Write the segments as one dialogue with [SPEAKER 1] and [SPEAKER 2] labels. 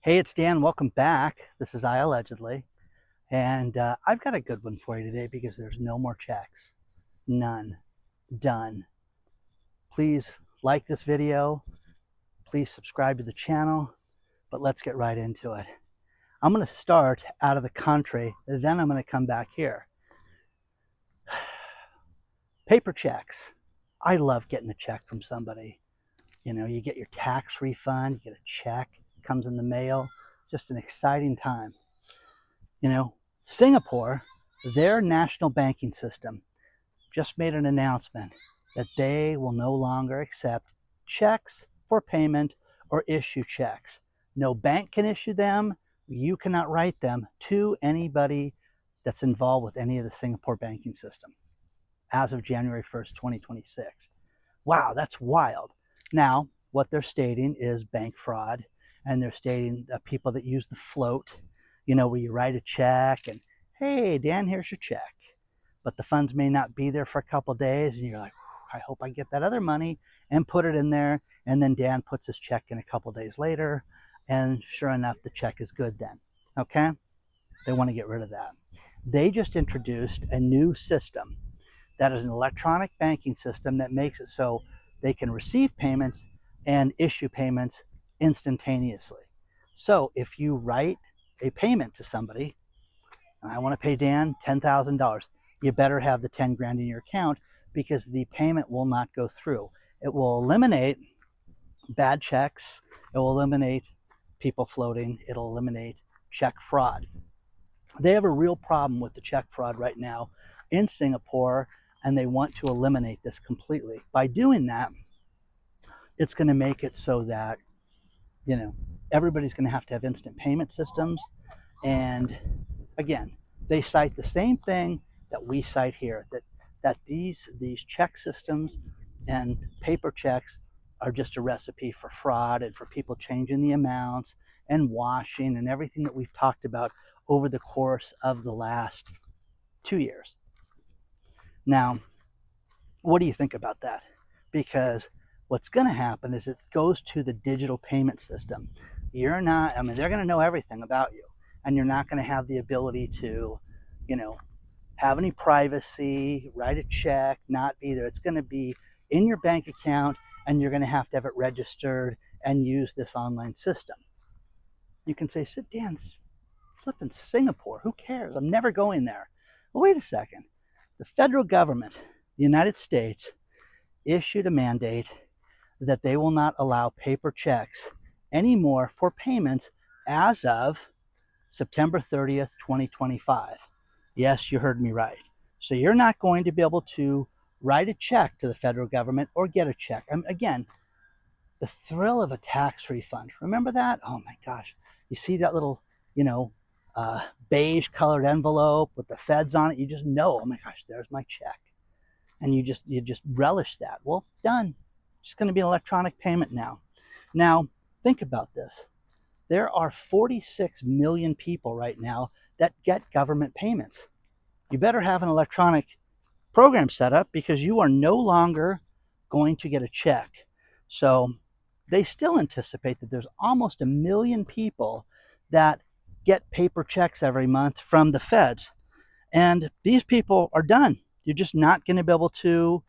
[SPEAKER 1] Hey, it's Dan. Welcome back. This is iAllegedly. And I've got a good one for you today because there's no more checks. None. Done. Please like this video. Please subscribe to the channel. But let's get right into it. I'm going to start out of the country, then I'm going to come back here. Paper checks. I love getting a check from somebody. You know, you get your tax refund, you get a check, it comes in the mail. Just an exciting time. You know, Singapore, their national banking system just made an announcement that they will no longer accept checks for payment or issue checks. No bank can issue them. You cannot write them to anybody that's involved with any of the Singapore banking system as of January 1st, 2026. Wow, that's wild. Now, what they're stating is bank fraud, and they're stating people that use the float, you know, where you write a check and, hey, Dan, here's your check. But the funds may not be there for a couple of days, and you're like, I hope I get that other money, and put it in there. And then Dan puts his check in a couple of days later, and sure enough, the check is good then. Okay? They want to get rid of that. They just introduced a new system that is an electronic banking system that makes it so they can receive payments and issue payments instantaneously. So if you write a payment to somebody, I want to pay Dan $10,000, you better have the 10 grand in your account because the payment will not go through. It will eliminate bad checks. It will eliminate people floating. It'll eliminate check fraud. They have a real problem with the check fraud right now in Singapore, and they want to eliminate this completely. By doing that, it's going to make it so that, you know, everybody's going to have instant payment systems. And again, they cite the same thing that we cite here, that these check systems and paper checks are just a recipe for fraud and for people changing the amounts and washing and everything that we've talked about over the course of the last 2 years. Now, what do you think about that? Because what's going to happen is it goes to the digital payment system. They're going to know everything about you, and you're not going to have the ability to, you know, have any privacy, write a check, not be there. It's going to be in your bank account, and you're going to have it registered and use this online system. You can say, sit down, flipping Singapore. Who cares? I'm never going there. Well, wait a second. The federal government, the United States, issued a mandate that they will not allow paper checks anymore for payments as of September 30th, 2025. Yes, you heard me right. So you're not going to be able to write a check to the federal government or get a check. Again, the thrill of a tax refund. Remember that? Oh my gosh. You see that little, beige colored envelope with the feds on it. You just know, oh my gosh, there's my check. And you just relish that. Well, done. It's going to be an electronic payment now. Now, think about this. There are 46 million people right now that get government payments. You better have an electronic program set up because you are no longer going to get a check. So they still anticipate that there's almost 1 million people that get paper checks every month from the feds. And these people are done. You're just not going to be able to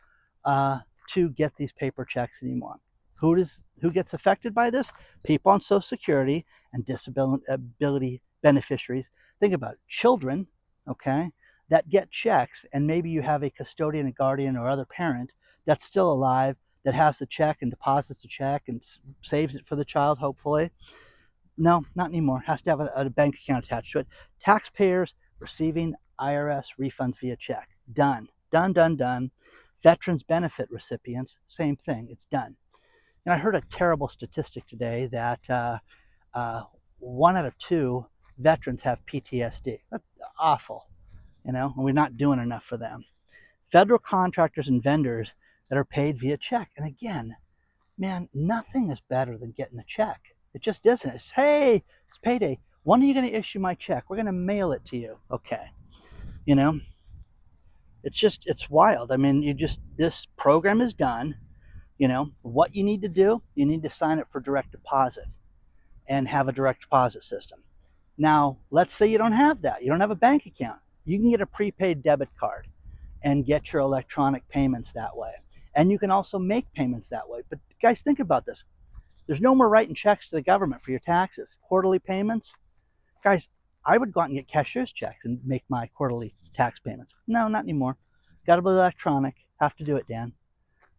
[SPEAKER 1] get these paper checks anymore. Who gets affected by this? People on Social Security and disability beneficiaries. Think about it. Children, okay, that get checks, and maybe you have a custodian, a guardian, or other parent that's still alive that has the check and deposits the check and saves it for the child, hopefully. No, not anymore. Has to have a bank account attached to it. Taxpayers receiving IRS refunds via check. Done. Done, done, done. Veterans benefit recipients, same thing. It's done. And I heard a terrible statistic today that 1 out of 2 veterans have PTSD. That's awful, and we're not doing enough for them. Federal contractors and vendors that are paid via check. And again, man, nothing is better than getting a check. It just isn't. It's, hey, it's payday. When are you going to issue my check? We're going to mail it to you. Okay. It's wild. I mean, this program is done. What you need to do, you need to sign up for direct deposit. and have a direct deposit system. Now, let's say you don't have that. You don't have a bank account. You can get a prepaid debit card and get your electronic payments that way. And you can also make payments that way. But guys, think about this. There's no more writing checks to the government for your taxes. Quarterly payments. Guys, I would go out and get cashier's checks and make my quarterly tax payments. No, not anymore. Got to be electronic. Have to do it, Dan.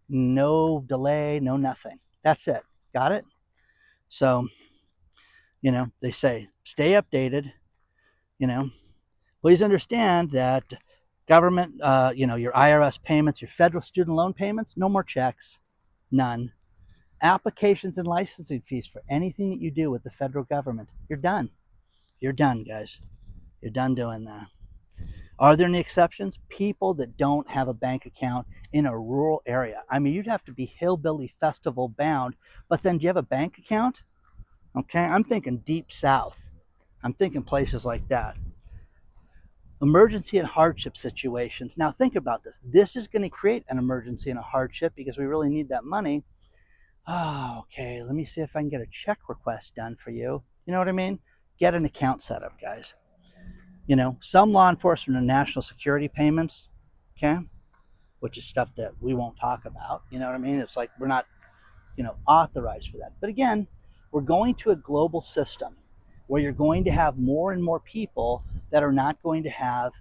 [SPEAKER 1] No delay, no nothing. That's it. Got it? So, they say stay updated. Please understand that government, your IRS payments, your federal student loan payments, no more checks, none. Applications and licensing fees for anything that you do with the federal government, you're done. You're done, guys. You're done doing that. Are there any exceptions? People that don't have a bank account in a rural area. I mean, you'd have to be hillbilly festival bound, but then do you have a bank account? Okay, I'm thinking deep south. I'm thinking places like that. Emergency and hardship situations. Now think about this. This is going to create an emergency and a hardship because we really need that money. Oh, okay, let me see if I can get a check request done for you. You know what I mean? Get an account set up, guys. Some law enforcement and national security payments, okay, which is stuff that we won't talk about. You know what I mean? It's like we're not, authorized for that. But again, we're going to a global system where you're going to have more and more people that are not going to have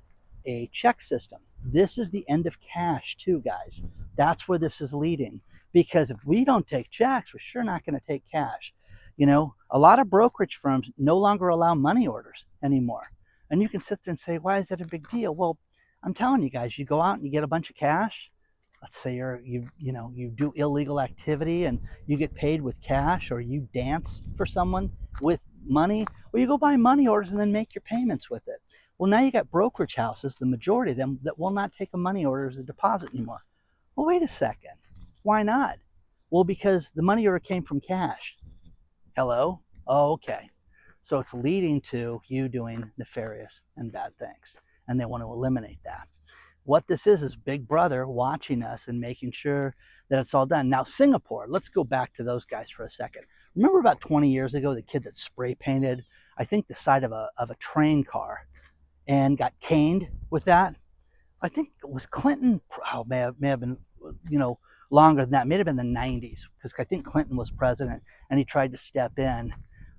[SPEAKER 1] a check system. This is the end of cash too, guys. That's where this is leading. Because if we don't take checks, we're sure not going to take cash. A lot of brokerage firms no longer allow money orders anymore. And you can sit there and say, why is that a big deal? Well, I'm telling you guys, you go out and you get a bunch of cash. Let's say you do illegal activity and you get paid with cash, or you dance for someone with money, or you go buy money orders and then make your payments with it. Well, now you got brokerage houses, the majority of them, that will not take a money order as a deposit anymore. Well, wait a second. Why not? Well, because the money order came from cash. Hello? Oh, okay. So it's leading to you doing nefarious and bad things, and they want to eliminate that. What this is Big Brother watching us and making sure that it's all done. Now, Singapore, let's go back to those guys for a second. Remember about 20 years ago, the kid that spray painted, I think, the side of a train car and got caned with that? I think it was Clinton. Oh, may have been, longer than that. May have been the 90s, because I think Clinton was president and he tried to step in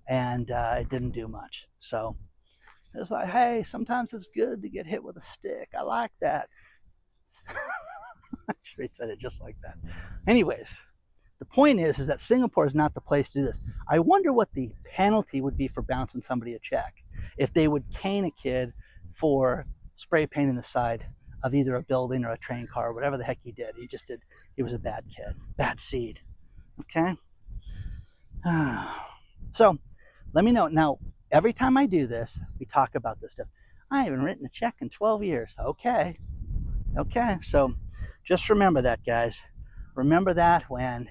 [SPEAKER 1] and it didn't do much. So it's like, hey, sometimes it's good to get hit with a stick. I like that. I'm sure he said it just like that. Anyways, the point is that Singapore is not the place to do this. I wonder what the penalty would be for bouncing somebody a check. If they would cane a kid for spray painting the side of either a building or a train car, or whatever the heck he did. He was a bad kid, bad seed. Okay? So let me know. Now, every time I do this, we talk about this stuff. I haven't written a check in 12 years. Okay. So just remember that, guys. Remember that when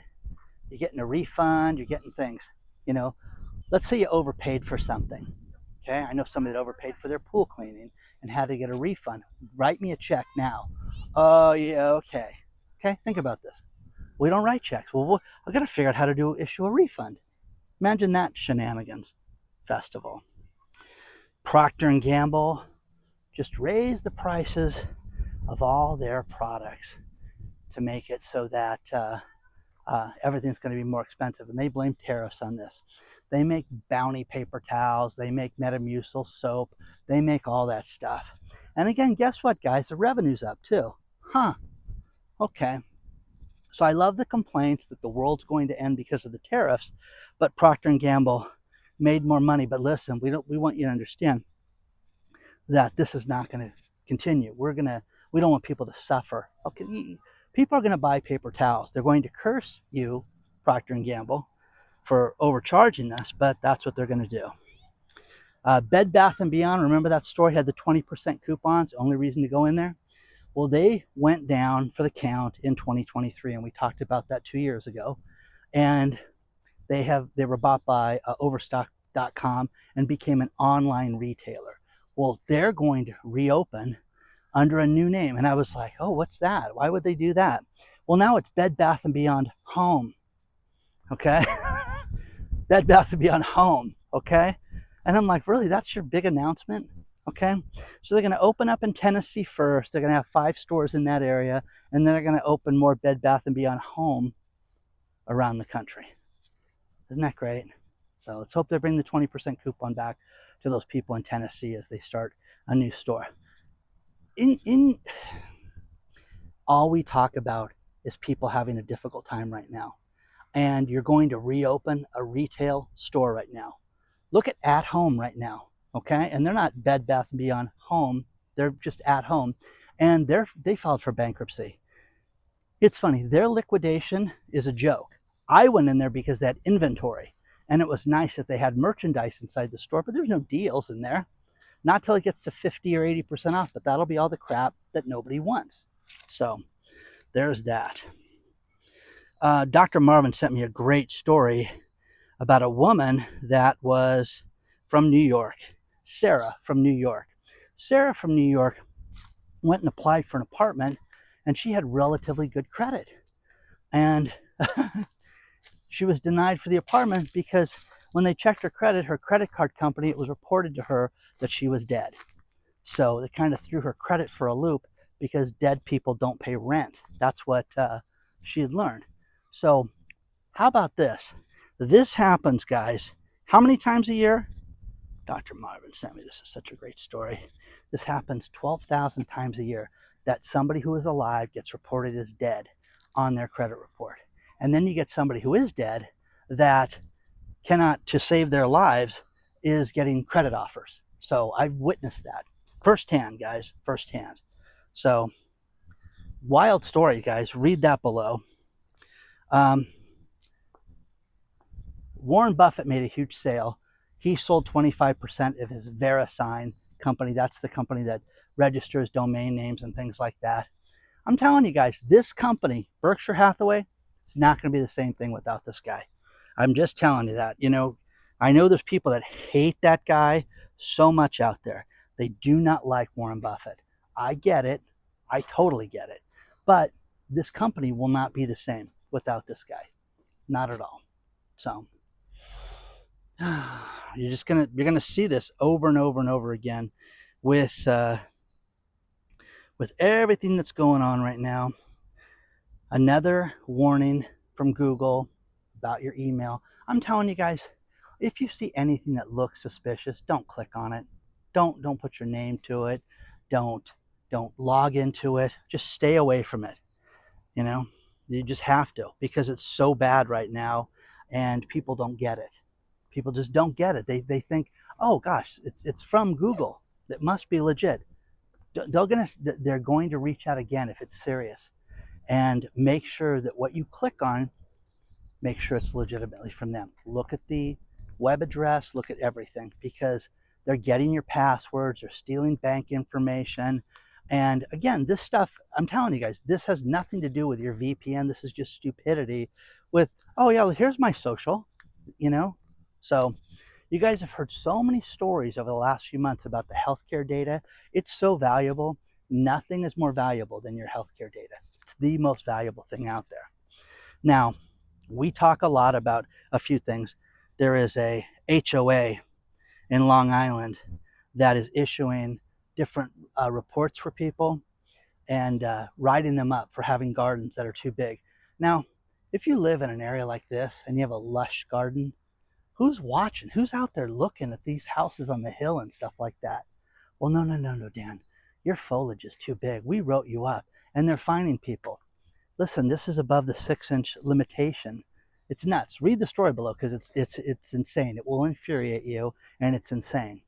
[SPEAKER 1] you're getting a refund, you're getting things. Let's say you overpaid for something. Okay, I know somebody that overpaid for their pool cleaning and had to get a refund. Write me a check now. Oh, yeah, okay. Okay, think about this. We don't write checks. Well, I've got to figure out how to issue a refund. Imagine that shenanigans festival. Procter & Gamble just raised the prices of all their products to make it so that everything's going to be more expensive. And they blame tariffs on this. They make Bounty paper towels. They make Metamucil soap. They make all that stuff. And again, guess what, guys? The revenue's up too. Okay. So I love the complaints that the world's going to end because of the tariffs, but Procter & Gamble made more money. But listen, we want you to understand that this is not going to continue. We don't want people to suffer. Okay, people are going to buy paper towels. They're going to curse you, Procter & Gamble, for overcharging us, but that's what they're going to do. Bed Bath & Beyond, remember that store had the 20% coupons, the only reason to go in there? Well, they went down for the count in 2023, and we talked about that 2 years ago. And they were bought by Overstock.com and became an online retailer. Well, they're going to reopen under a new name. And I was like, oh, what's that? Why would they do that? Well, now it's Bed Bath & Beyond Home. Okay? Bed Bath & Beyond home, okay? And I'm like, really, that's your big announcement? Okay, so they're going to open up in Tennessee first. They're going to have 5 stores in that area, and then they're going to open more Bed Bath & Beyond home around the country. Isn't that great? So let's hope they bring the 20% coupon back to those people in Tennessee as they start a new store. In all we talk about is people having a difficult time right now. And you're going to reopen a retail store right now. Look at home right now, okay? And they're not Bed Bath & Beyond home. They're just at home. And they filed for bankruptcy. It's funny, their liquidation is a joke. I went in there because they had inventory. And it was nice that they had merchandise inside the store, but there's no deals in there. Not till it gets to 50 or 80% off, but that'll be all the crap that nobody wants. So there's that. Dr. Marvin sent me a great story about a woman that was from New York, Sarah from New York. Sarah from New York went and applied for an apartment, and she had relatively good credit. And she was denied for the apartment because when they checked her credit card company, it was reported to her that she was dead. So they kind of threw her credit for a loop because dead people don't pay rent. That's what she had learned. So how about this? This happens, guys. How many times a year? Dr. Marvin sent me this. Is such a great story. This happens 12,000 times a year that somebody who is alive gets reported as dead on their credit report. And then you get somebody who is dead that cannot, to save their lives, is getting credit offers. So I've witnessed that firsthand, guys, firsthand. So wild story, guys. Read that below. Warren Buffett made a huge sale. He sold 25% of his VeriSign company. That's the company that registers domain names and things like that. I'm telling you guys, this company, Berkshire Hathaway, it's not going to be the same thing without this guy. I'm just telling you that. You know, I know there's people that hate that guy so much out there. They do not like Warren Buffett. I get it. I totally get it. But this company will not be the same without this guy. Not at all. So you're gonna see this over and over and over again with everything that's going on right now. Another warning from Google about your email. I'm telling you guys, if you see anything that looks suspicious, don't click on it. Don't put your name to it. Don't log into it. Just stay away from it. You know, you just have to, because it's so bad right now and people don't get it. People just don't get it. They think, oh gosh, it's from Google. It must be legit. They're going to reach out again if it's serious. And make sure that what you click on, make sure it's legitimately from them. Look at the web address, look at everything, because they're getting your passwords, they're stealing bank information. And again, this stuff, I'm telling you guys, this has nothing to do with your VPN. This is just stupidity with, oh yeah, here's my social, you know? So you guys have heard so many stories over the last few months about the healthcare data. It's so valuable. Nothing is more valuable than your healthcare data. It's the most valuable thing out there. Now, we talk a lot about a few things. There is a HOA in Long Island that is issuing different reports for people and writing them up for having gardens that are too big. Now, if you live in an area like this and you have a lush garden, who's watching? Who's out there looking at these houses on the hill and stuff like that? Well, no, Dan. Your foliage is too big. We wrote you up. And they're fining people. Listen, this is above the 6-inch limitation. It's nuts. Read the story below because it's insane. It will infuriate you, and it's insane.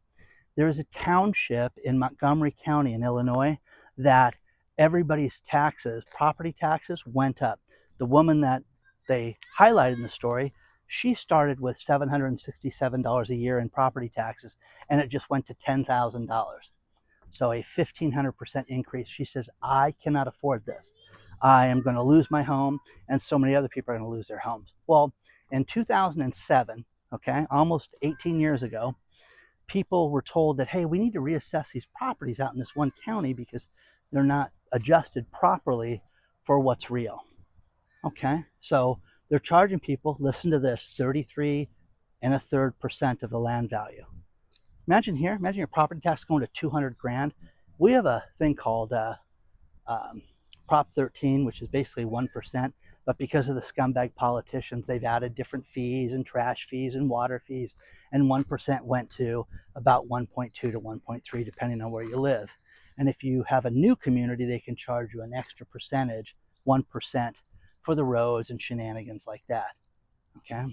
[SPEAKER 1] There is a township in Montgomery County in Illinois that everybody's taxes, property taxes, went up. The woman that they highlighted in the story, she started with $767 a year in property taxes, and it just went to $10,000. So a 1,500% increase. She says, I cannot afford this. I am going to lose my home, and so many other people are going to lose their homes. Well, in 2007, okay, almost 18 years ago, people were told that, hey, we need to reassess these properties out in this one county because they're not adjusted properly for what's real. Okay, so they're charging people, listen to this, $33 and a third percent of the land value. Imagine your property tax going to 200 grand. We have a thing called um, Prop 13, which is basically 1%. But because of the scumbag politicians, they've added different fees and trash fees and water fees, and 1% went to about 1.2 to 1.3, depending on where you live. And if you have a new community, they can charge you an extra percentage, 1%, for the roads and shenanigans like that. Okay.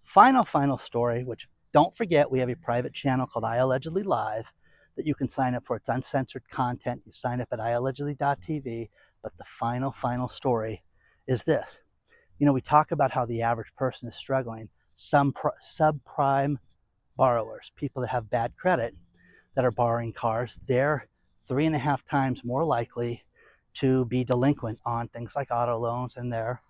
[SPEAKER 1] Final story, which don't forget, we have a private channel called iAllegedly Live that you can sign up for. It's uncensored content. You sign up at iAllegedly.tv. But the final story is this. We talk about how the average person is struggling. Some subprime borrowers, people that have bad credit that are borrowing cars, they're 3.5 times more likely to be delinquent on things like auto loans and their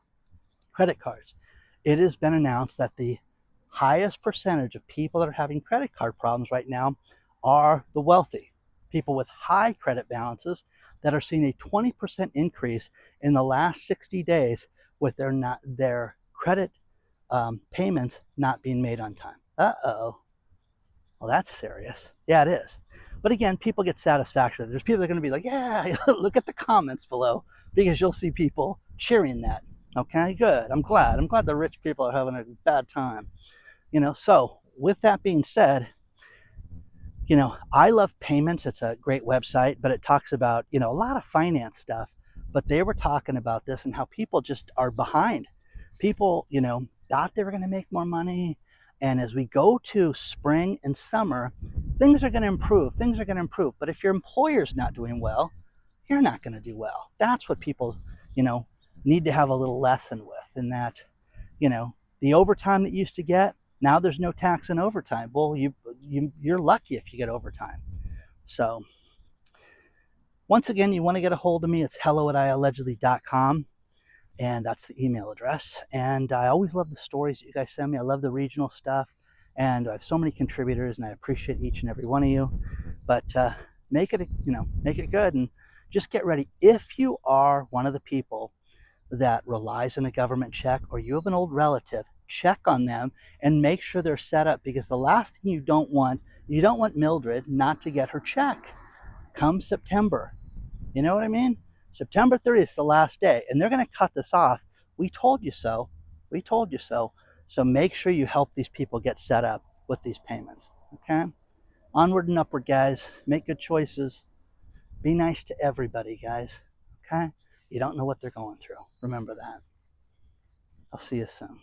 [SPEAKER 1] credit cards. It has been announced that the highest percentage of people that are having credit card problems right now are the wealthy, people with high credit balances that are seeing a 20% increase in the last 60 days with their credit payments not being made on time. Uh-oh. Well, that's serious. Yeah, it is. But again, people get satisfaction. There's people that are going to be like, yeah, look at the comments below, because you'll see people cheering that. Okay, good. I'm glad. I'm glad the rich people are having a bad time. So with that being said, I Love Payments. It's a great website, but it talks about, a lot of finance stuff. But they were talking about this and how people just are behind. People, thought they were going to make more money. And as we go to spring and summer, things are going to improve. Things are going to improve. But if your employer's not doing well, you're not going to do well. That's what people, need to have a little lesson with, in that, the overtime that you used to get, now there's no tax in overtime. Well, you're lucky if you get overtime. So once again, you want to get a hold of me, it's hello@iallegedly.com. And that's the email address. And I always love the stories that you guys send me. I love the regional stuff. And I have so many contributors, and I appreciate each and every one of you. But make it good, and just get ready. If you are one of the people that relies on a government check, or you have an old relative, check on them and make sure they're set up, because the last thing you don't want Mildred not to get her check come September. You know what I mean? September 30th is the last day, and they're going to cut this off. We told you so. We told you so. So make sure you help these people get set up with these payments. Okay? Onward and upward, guys. Make good choices. Be nice to everybody, guys. Okay? You don't know what they're going through. Remember that. I'll see you soon.